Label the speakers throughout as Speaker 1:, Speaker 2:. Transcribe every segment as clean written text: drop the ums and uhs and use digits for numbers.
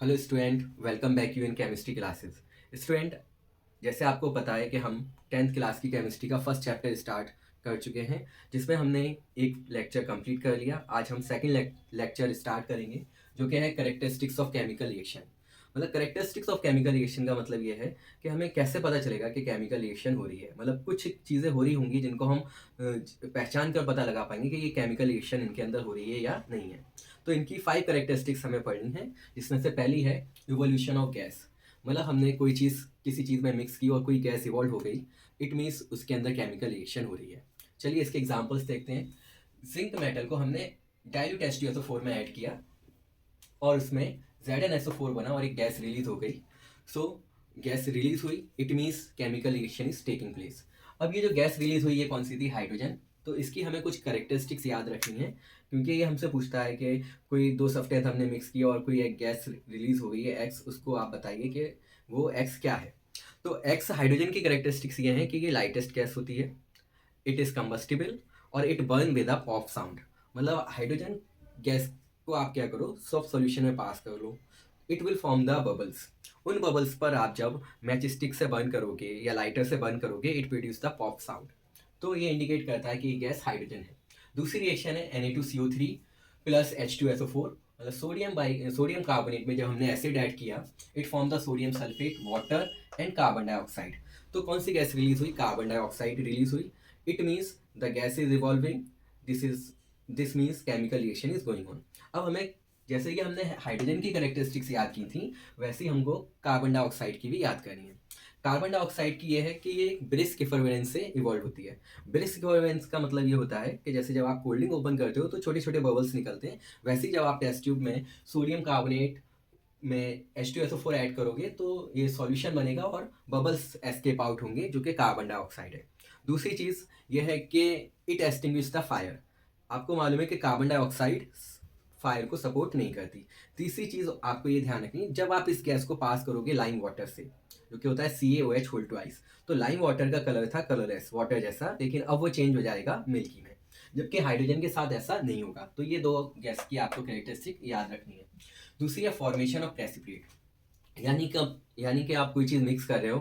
Speaker 1: Hello student, welcome back you in chemistry classes. Student, जैसे आपको पता है कि हम 10th क्लास की केमिस्ट्री का फर्स्ट चैप्टर स्टार्ट कर चुके हैं, जिसमें हमने एक लेक्चर कंप्लीट कर लिया। आज हम सेकंड लेक्चर स्टार्ट करेंगे, जो कि है करेक्टरिस्टिक्स ऑफ केमिकल रिएक्शन। मतलब करेक्टरिस्टिक्स ऑफ केमिकल रिएक्शन का मतलब ये है कि हमें कैसे पता चलेगा कि केमिकल रिएक्शन हो रही है। मतलब कुछ चीज़ें हो रही होंगी जिनको हम पहचान कर पता लगा पाएंगे कि ये केमिकल रिएक्शन इनके अंदर हो रही है या नहीं है। तो इनकी 5 करेक्टरिस्टिक्स हमें पढ़नी है, जिसमें से पहली है इवोल्यूशन ऑफ गैस। मतलब हमने कोई चीज़ किसी चीज़ में मिक्स की और कोई गैस इवॉल्व हो गई, इट मीन्स उसके अंदर केमिकल रिएक्शन हो रही है। चलिए इसके एग्जांपल्स देखते हैं। जिंक मेटल को हमने डाइल्यूट H2SO4 में ऐड किया और उसमें ZnSO4 बना और एक गैस रिलीज हो गई। सो गैस रिलीज हुई, it means chemical reaction is taking place. अब ये जो गैस रिलीज हुई, ये कौन सी थी? हाइड्रोजन। तो इसकी हमें कुछ करेक्टरिस्टिक्स याद रखनी है, क्योंकि ये हमसे पूछता है कि कोई दो सब्सटेंस हमने मिक्स किया और कोई एक गैस रिलीज हो गई है एक्स, उसको आप बताइए कि वो एक्स क्या है। तो एक्स हाइड्रोजन की करेक्टरिस्टिक्स ये हैं कि ये लाइटेस्ट गैस होती है, इट इज़ कंबस्टिबल और it burn with a pop sound. मतलब हाइड्रोजन गैस को आप क्या करो, सॉफ्ट सॉल्यूशन में पास कर लो, it will form the bubbles. उन बबल्स पर आप जब मैच स्टिक से बर्न करोगे या लाइटर से बर्न करोगे, it produce the pop sound. तो ये इंडिकेट करता है कि ये गैस हाइड्रोजन है। दूसरी रिएक्शन है Na2CO3 प्लस H2SO4। मतलब सोडियम कार्बोनेट में जब हमने एसिड ऐड किया, it form the sodium sulphate, water and carbon dioxide. तो कौन सी गैस रिलीज हुई? कार्बन डाइऑक्साइड रिलीज हुई। It means the gas is evolving, this is this means chemical reaction is going on. अब हमें, जैसे कि हमने हाइड्रोजन की करेक्टरिस्टिक्स याद की थी, वैसे ही हमको कार्बन डाइऑक्साइड की भी याद करनी है। कार्बन डाइऑक्साइड की ये है कि ये ब्रिस्क इफरवेरेंस से इवॉल्व होती है। ब्रिस्क इफरवेरेंस का मतलब ये होता है कि जैसे जब आप कोल्ड ड्रिंक ओपन करते हो तो छोटे छोटे बबल्स निकलते हैं, वैसे ही जब आप टेस्ट ट्यूब में सोडियम कार्बोनेट में H2SO4 ऐड करोगे तो ये सॉल्यूशन बनेगा और बबल्स एस्केप आउट होंगे, जो कि कार्बन डाइऑक्साइड है। दूसरी चीज़ ये है कि इट एक्सटिंग्विश द फायर। आपको मालूम है कि कार्बन डाइऑक्साइड फायर को सपोर्ट नहीं करती। तीसरी चीज़ आपको ये ध्यान रखनी, जब आप इस गैस को पास करोगे लाइम वाटर से, जो कि होता है CaOH होल ट्वाइस, तो लाइम वाटर का कलर था कलरलेस वाटर जैसा, लेकिन अब वो चेंज हो जाएगा मिल्की में, जबकि हाइड्रोजन के साथ ऐसा नहीं होगा। तो ये दो गैस की आपको कैरेक्टरिस्टिक याद रखनी है। दूसरी है फॉर्मेशन ऑफ प्रेसिपिटेट। यानी कि आप कोई चीज़ मिक्स कर रहे हो,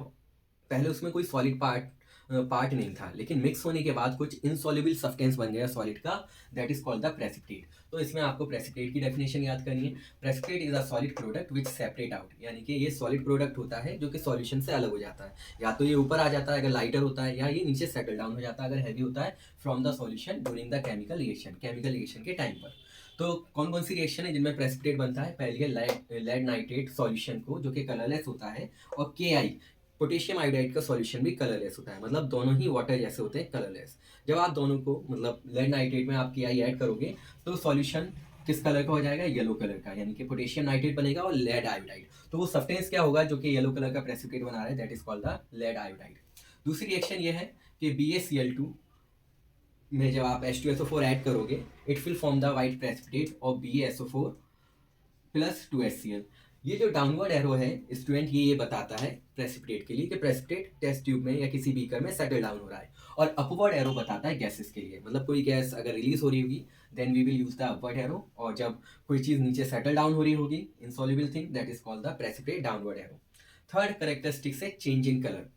Speaker 1: पहले उसमें कोई सॉलिड पार्ट नहीं था, लेकिन मिक्स होने के बाद कुछ इनसॉल्युबल सब्सटेंस बन गया सॉलिड का, that is called the precipitate. तो इसमें आपको प्रेसिपिटेट की डेफिनेशन याद करनी है। Precipitate is a solid product which separate out. यानी कि ये सॉलिड प्रोडक्ट होता है जो कि सॉल्यूशन से अलग हो जाता है। या तो ये ऊपर आ जाता है अगर लाइटर होता है, या ये नीचे सेटल डाउन हो जाता है अगर हैवी होता है, from the solution during the chemical reaction के टाइम पर। तो कौन कौन सी रिएक्शन है जिनमें प्रेसिपिटेट बनता है? पहली है लेड नाइट्रेट सॉल्यूशन को, जो कि कलरलेस होता है, और KI पोटेशियम आयोडाइड का सॉल्यूशन भी कलरलेस होता है। मतलब दोनों ही वाटर जैसे होते हैं, कलरलेस। जब आप दोनों को, मतलब लेड नाइट्रेट में आप KI ऐड करोगे तो सॉल्यूशन किस कलर का हो जाएगा? येलो कलर का, यानी कि पोटेशियम नाइट्रेट बनेगा और लेड आयोडाइड। तो वो सब्सटेंस क्या होगा जो कि येलो कलर का प्रेसिपिटेट बना रहा है? That is called the lead iodide. दूसरी रिएक्शन ये है कि BaCl2 में जब आप H2SO4 ऐड करोगे, it will form the white precipitate of BaSO4 plus 2HCl। ये जो डाउनवर्ड एरो है स्टूडेंट, ये बताता है प्रेसिपिटेट के लिए कि प्रेसिपिटेट टेस्ट ट्यूब में या किसी बीकर में सेटल डाउन हो रहा है, और अपवर्ड एरो बताता है गैसेस के लिए। मतलब कोई गैस अगर रिलीज हो रही होगी, then we will use the upward arrow, और जब कोई चीज़ नीचे सेटल डाउन हो रही होगी, insoluble thing, that is called the precipitate downward arrow. Third characteristics है change in colour.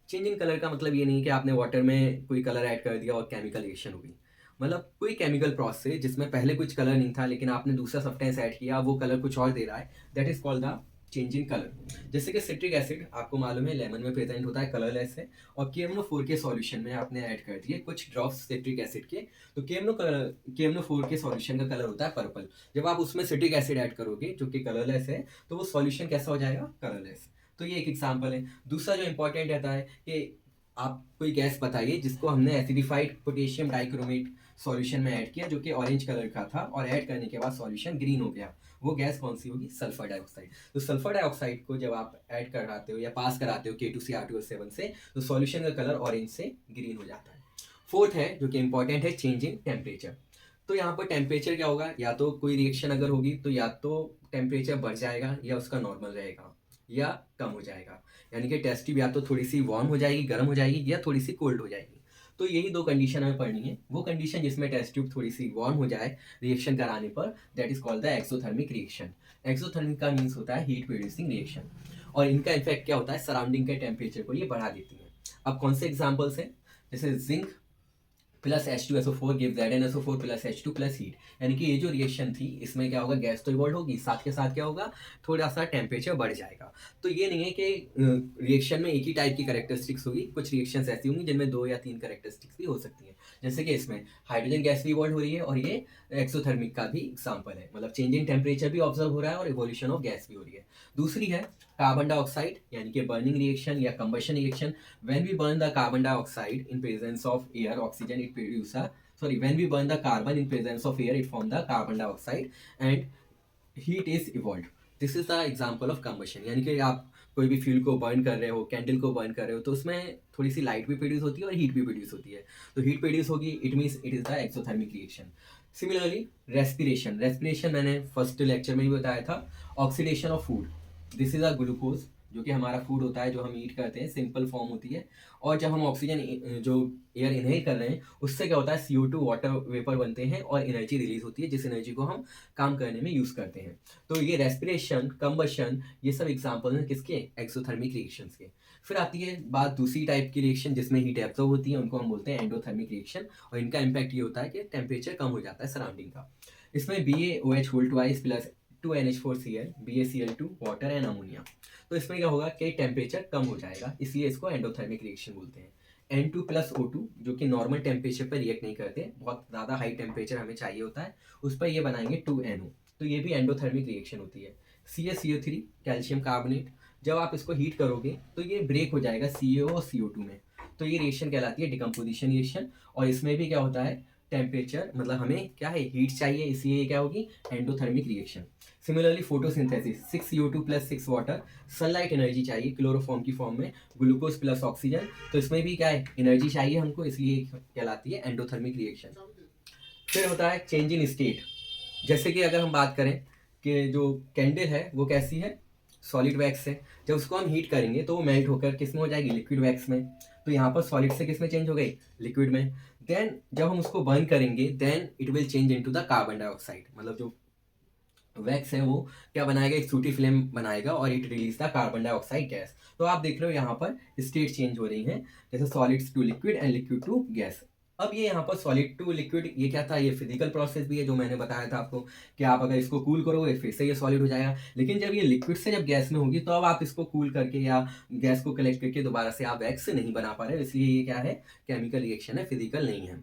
Speaker 1: Change in colour का मतलब ये नहीं कि आपने वाटर में कोई कलर ऐड कर दिया और केमिकल रिएक्शन हो गई। मतलब कोई केमिकल प्रोसेस जिसमें पहले कुछ कलर नहीं था, लेकिन आपने दूसरा सब्सटेंस ऐड किया, वो कलर कुछ और दे रहा है, that is called the change in colour. जैसे कि सिट्रिक एसिड आपको मालूम है लेमन में प्रेजेंट होता है, कलरलेस है, और KMnO4 के सॉल्यूशन में आपने ऐड कर दिए कुछ ड्रॉप्स सिट्रिक एसिड के, तो KMnO4 के सॉल्यूशन का कलर होता है पर्पल। जब आप उसमें सिट्रिक एसिड ऐड करोगे जो कि कलरलेस है, तो वो सॉल्यूशन कैसा हो जाएगा? कलरलेस। तो ये एक एग्जाम्पल है। दूसरा जो इंपॉर्टेंट रहता है कि आप कोई गैस बताइए जिसको हमने एसिडिफाइड पोटेशियम डाइक्रोमेट सॉल्यूशन में ऐड किया, जो कि ऑरेंज कलर का था, और ऐड करने के बाद सॉल्यूशन ग्रीन हो गया। वो गैस कौन सी होगी? Sulphur dioxide. तो सल्फर डाइऑक्साइड को जब आप ऐड कराते हो या पास कराते हो K2Cr2O7 से, तो सॉल्यूशन का कलर ऑरेंज से ग्रीन हो जाता है। फोर्थ है जो कि इंपॉर्टेंट है, चेंज इन टेम्परेचर। तो यहाँ पर टेम्परेचर क्या होगा? या तो कोई रिएक्शन अगर होगी तो या तो टेम्परेचर बढ़ जाएगा या उसका नॉर्मल रहेगा या कम हो जाएगा। यानी कि टेस्ट ट्यूब या तो थोड़ी सी वार्म हो जाएगी, गर्म हो जाएगी, या थोड़ी सी कोल्ड हो जाएगी। तो यही 2 कंडीशन हमें पढ़नी है। वो कंडीशन जिसमें टेस्ट ट्यूब थोड़ी-सी वार्म हो जाए रिएक्शन कराने पर, that is called the exothermic reaction. Exothermic का मीन्स होता है हीट प्रोड्यूसिंग रिएक्शन, और इनका इफेक्ट क्या होता है, सराउंडिंग के टेम्परेचर को ये बढ़ा देती हैं। अब कौन से एग्जांपल्स हैं, जैसे zinc plus H2SO4 give ZnSO4 plus H2 plus heat, यानी कि ये जो रिएक्शन थी इसमें क्या होगा, गैस तो इवॉल्व होगी, साथ के साथ क्या होगा, थोड़ा सा टेम्परेचर बढ़ जाएगा। तो ये नहीं है कि रिएक्शन में एक ही टाइप की कैरेक्टरिस्टिक्स होगी, कुछ रिएक्शंस ऐसी होंगी जिनमें 2 या 3 कैरेक्टरिस्टिक्स भी हो सकती हैं। जैसे कि इसमें हाइड्रोजन गैस भी इवॉल्व हो रही है, और ये एक्सोथर्मिक का भी एग्जाम्पल है, मतलब चेंज इन टेम्परेचर भी ऑब्जर्व हो रहा है और इवोल्यूशन ऑफ गैस भी हो रही है। दूसरी है कार्बन डाइऑक्साइड, यानी कि बर्निंग रिएक्शन या combustion reaction. When we burn the carbon dioxide in presence of air, oxygen, it produce a sorry. When we burn the carbon in presence of air, it form the carbon dioxide and heat is evolved. This is the example of combustion. यानी कि आप कोई भी fuel को burn कर रहे हो, candle को बर्न कर रहे हो, तो उसमें थोड़ी सी लाइट भी प्रोड्यूस होती है और हीट भी प्रोड्यूस होती है। तो हीट प्रोड्यूस होगी, it means it is the exothermic reaction. Similarly respiration, respiration मैंने फर्स्ट लेक्चर में भी बताया था। Oxidation of food, this is a glucose, जो कि हमारा फूड होता है, जो हम ईट करते हैं, सिंपल फॉर्म होती है। और जब हम ऑक्सीजन जो एयर इनहेल कर रहे हैं, उससे क्या होता है, CO2 वाटर वेपर बनते हैं और एनर्जी रिलीज होती है, जिस एनर्जी को हम काम करने में यूज़ करते हैं। तो ये रेस्पिरेशन, कंबशन, ये सब एग्जाम्पल हैं किसके, एक्सोथर्मिक रिएक्शंस के। फिर आती है बात दूसरी टाइप की रिएक्शन जिसमें हीट एब्जॉर्ब होती है, उनको हम बोलते हैं एंडोथर्मिक रिएक्शन, और इनका इम्पैक्ट ये होता है कि टेम्परेचर कम हो जाता है सराउंडिंग का। इसमें BaOH whole twice plus 2NH4Cl, BaCl2 water and ammonia. तो इसमें क्या होगा कि टेम्परेचर कम हो जाएगा, इसलिए इसको एंडोथर्मिक रिएक्शन बोलते हैं। N2 प्लस O2, जो कि नॉर्मल टेम्परेचर पर रिएक्ट नहीं करते, बहुत ज़्यादा हाई टेम्परेचर हमें चाहिए होता है, उस पर ये बनाएंगे 2NO, तो ये भी एंडोथर्मिक रिएक्शन होती है। CaCO3 कैल्शियम कार्बोनेट, जब आप इसको हीट करोगे तो ये ब्रेक हो जाएगा CO और CO2 में, तो ये रिएक्शन कहलाती है डिकम्पोजिशन रिएक्शन। और इसमें भी क्या होता है, टेम्परेचर, मतलब हमें क्या है, हीट चाहिए, इसलिए ये क्या होगी, endothermic reaction. Similarly photosynthesis, 6CO2 plus 6 water, sunlight energy चाहिए क्लोरोफॉर्म की फॉर्म में, ग्लूकोज प्लस ऑक्सीजन, तो इसमें भी क्या है, एनर्जी चाहिए हमको, इसलिए कहलाती है एंडोथर्मिक रिएक्शन। फिर होता है चेंज इन स्टेट, जैसे कि अगर हम बात करें कि जो कैंडल है वो कैसी है, सॉलिड वैक्स है, जब उसको हम हीट करेंगे तो वो मेल्ट होकर किस में हो जाएगी, लिक्विड वैक्स में। तो यहाँ पर सॉलिड से किस में चेंज हो गई, लिक्विड में। देन जब हम उसको बर्न करेंगे, then it will change into the carbon dioxide, मतलब जो वैक्स है वो क्या बनाएगा, एक सूटी फ्लेम बनाएगा और it release the carbon dioxide gas. तो आप देख रहे हो यहाँ पर स्टेट चेंज हो रही है, जैसे solids to liquid and liquid to gas. अब ये यहाँ पर सॉलिड टू लिक्विड, ये क्या था, ये फिजिकल प्रोसेस भी है जो मैंने बताया था आपको, कि आप अगर इसको कूल करोगे फिर से ये सॉलिड हो जाएगा। लेकिन जब ये लिक्विड से जब गैस में होगी, तो अब आप इसको कूल करके या गैस को कलेक्ट करके दोबारा से आप वैक्स नहीं बना पा रहे, इसलिए ये क्या है, केमिकल रिएक्शन है, फिजिकल नहीं है।